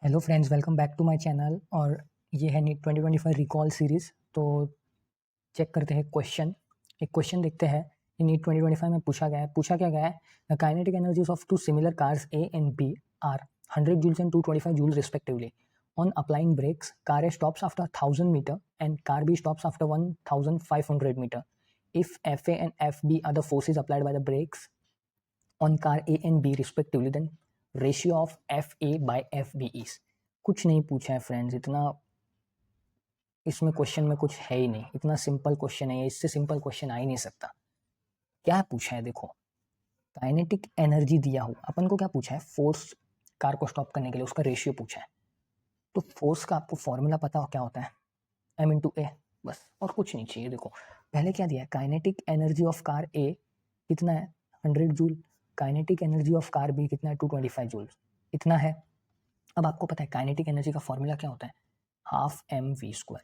Hello friends, welcome back to my channel. और ये है नीट 2025 रिकॉल सीरीज़। तो चेक करते हैं क्वेश्चन। एक क्वेश्चन देखते हैं कि नीट 2025 में पूछा क्या गया है। The kinetic energies of two similar cars A and B are 100 joules and 225 joules respectively. On applying brakes, car A stops after 1000 meter and car B stops after 1500 meter. If FA and FB are the forces applied by the brakes on car A and B respectively, then ratio of FA by FB is। कुछ नहीं पूछा है friends, इतना इसमें question में कुछ है ही नहीं। इतना सिंपल क्वेश्चन है, इससे सिंपल क्वेश्चन आ ही नहीं सकता। क्या पूछा है देखो, काइनेटिक एनर्जी दिया हो, अपन को क्या पूछा है, फोर्स कार को स्टॉप करने के लिए उसका रेशियो पूछा है। तो फोर्स का आपको फॉर्मूला पता हो क्या होता है, M/A, बस, और कुछ नहीं चाहिए। देखो पहले क्या दिया है, kinetic energy of car A कितना है 100 joule, kinetic energy of car B कितना है 225 जूल, इतना है। अब आपको पता है काइनेटिक एनर्जी का फॉर्मूला क्या होता है, हाफ mv²।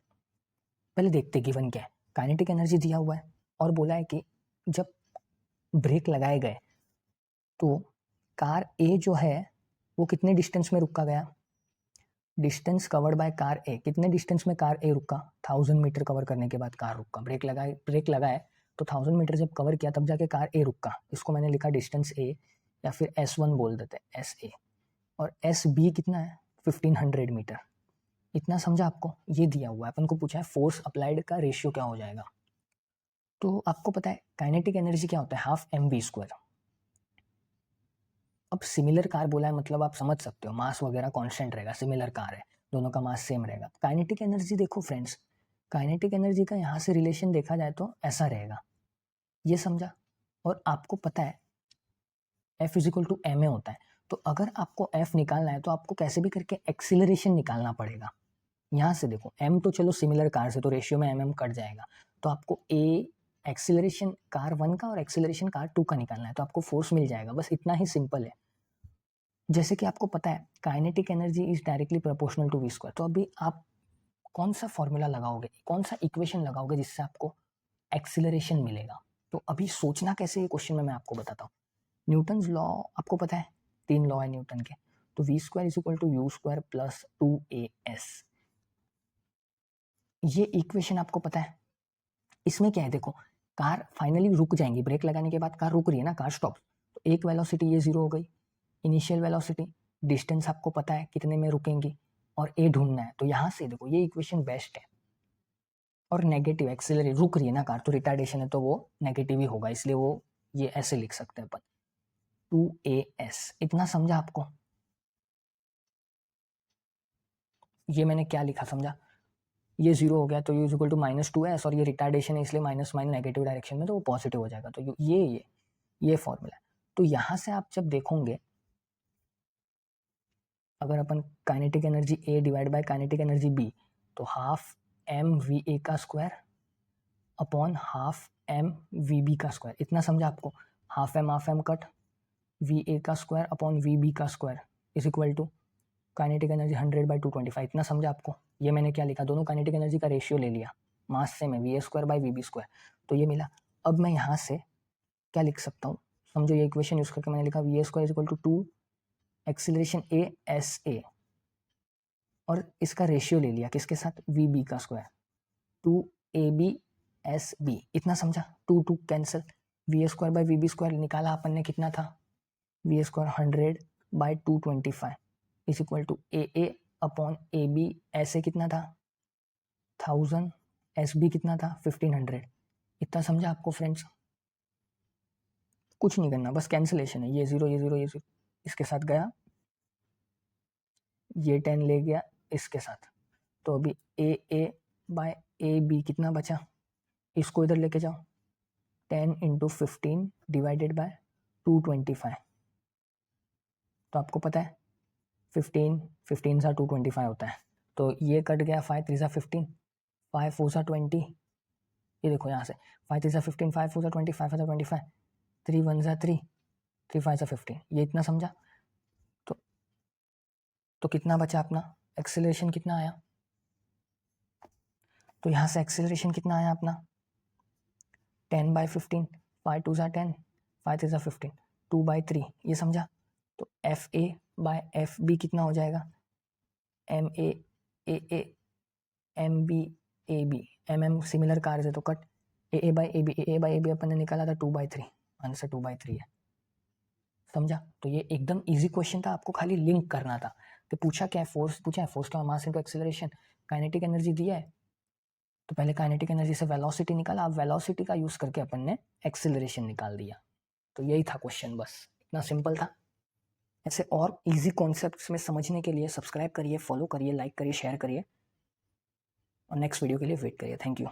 पहले देखते गिवन क्या है। काइनेटिक एनर्जी दिया हुआ है और बोला है कि जब ब्रेक लगाए गए तो कार ए जो है वो कितने डिस्टेंस में रुका गया, डिस्टेंस कवर्ड बाय कार ए, कितने डिस्टेंस में कार ए रुका, 1000 मीटर कवर करने के बाद कार रुका। ब्रेक लगाए तो 1000 मीटर जब कवर किया तब जाके कार ए रुका। इसको मैंने लिखा डिस्टेंस ए, या फिर S1 बोल देते हैं, SA। और SB कितना है 1500 मीटर। इतना समझा आपको, ये दिया हुआ है। अपन को पूछा है फोर्स अप्लाइड का रेशियो क्या हो जाएगा। तो आपको पता है काइनेटिक एनर्जी क्या होता है, हाफ mv²। अब सिमिलर कार बोला है, मतलब आप समझ सकते हो मास वगैरह कांस्टेंट रहेगा, सिमिलर कार है, दोनों का मास सेम रहेगा। काइनेटिक एनर्जी देखो फ्रेंड्स, काइनेटिक एनर्जी का यहाँ से रिलेशन देखा जाए तो ऐसा रहेगा, ये समझा। और आपको पता है F = ma होता है। तो अगर आपको F निकालना है तो आपको कैसे भी करके एक्सीलरेशन निकालना पड़ेगा। यहाँ से देखो m तो चलो सिमिलर कार से तो रेशियो में mm कट जाएगा, तो आपको a एक्सीलरेशन कार 1 का और एक्सीलरेशन कार 2 का निकालना है, तो आपको फोर्स मिल जाएगा। बस इतना ही सिंपल है। जैसे कि आपको पता है kinetic energy is directly proportional to v²। तो अभी आप कौन सा फॉर्मूला लगाओगे, कौन सा इक्वेशन लगाओगे जिससे आपको एक्सीलरेशन मिलेगा। तो अभी सोचना कैसे, ये क्वेश्चन में मैं आपको बताता हूँ। न्यूटन्स लॉ आपको पता है, 3 लॉ है न्यूटन के। तो v² = u² + 2as, ये इक्वेशन आपको पता है। इसमें क्या है देखो, कार फाइनली रुक जाएंगी, ब्रेक लगाने के बाद कार रुक रही है ना, कार स्टॉप। तो एक वेलोसिटी ये 0 हो गई, इनिशियल वेलोसिटी, डिस्टेंस आपको पता है कितने में रुकेंगी, और ए ढूंढना है। तो यहाँ से देखो ये इक्वेशन बेस्ट है। और नेगेटिव एक्सेलरेट, रुक रही है ना कार तो रिटार्डेशन है, तो वो नेगेटिव ही होगा, इसलिए वो ये ऐसे लिख सकते हैं अपन 2as। इतना समझा आपको, ये मैंने क्या लिखा समझा, ये 0 हो गया तो u = -2s, और ये रिटार्डेशन है इसलिए माइनस नेगेटिव डायरेक्शन में, तो वो पॉजिटिव हो जाएगा। तो ये फॉर्मूला है। तो यहाँ से आप जब देखोगे, अगर अपन kinetic energy A divide by kinetic energy B, तो half mva² upon half mvb²। इतना समझा आपको, half m cut, va² upon vb² is equal to kinetic energy 100/225। इतना समझा आपको। ये मैंने क्या लिखा, दोनों काइनेटिक एनर्जी का रेशियो ले लिया, मास सेम है, va²/vb², तो ये मिला। अब मैं यहाँ से क्या लिख सकता हूँ, समझो ये इक्वेशन यूज करके मैंने लिखा va² = 2 एक्सीलरेशन a और इसका रेशियो ले लिया किसके साथ, vb², 2ab/sb। इतना समझा, 2 कैंसिल, va²/vb² निकाला अपन ने, कितना था, v² 100/225 is equal to AA/AB। ऐसे कितना था 1000, SB कितना था 1500। इतना समझा आपको फ्रेंड्स। कुछ नहीं करना, बस कैंसिलेशन है, ये 0 ये 0 ये 0 इसके साथ गया, ये 10 ले गया इसके साथ। तो अभी AA/AB कितना बचा, इसको इधर लेके जाओ, 10 × 15 डिवाइडेड बाय 225। तो आपको पता है 15 सा 225 होता है, तो ये कट गया, 5 3 सा 15, 5 4 सा 20। ये देखो यहाँ से 5 3 सा 15, 5 4 सा 20, 5 5 सा 25, 3 1 सा 3, 3 5 सा 15। ये इतना समझा। तो कितना बचा अपना, एक्सेलरेशन कितना आया, तो यहाँ से एक्सेलरेशन कितना आया अपना 10/15, 5 2 सा 10, 5 3 सा 15, 2/3। ये समझा। तो FA/FB कितना हो जाएगा, M A M B M similar cars है तो cut A by A B अपन ने निकाला था 2/3, आंसर 2/3 है। समझा? तो ये एकदम इजी क्वेश्चन था, आपको खाली लिंक करना था। तो पूछा क्या है, फोर्स पूछा है, फोर्स का mass into acceleration, kinetic energy दिया है तो पहले काइनेटिक एनर्जी से वेलोसिटी निकाला, अब वेलोसिटी का यूज करके अपन ने एक्सेलरेशन निकाल दिया। तो यही था क्वेश्चन, बस इतना सिंपल था। ऐसे और इजी कॉन्सेप्ट्स में समझने के लिए सब्सक्राइब करिए, फॉलो करिए, लाइक करिए, शेयर करिए और नेक्स्ट वीडियो के लिए वेट करिए। Thank you.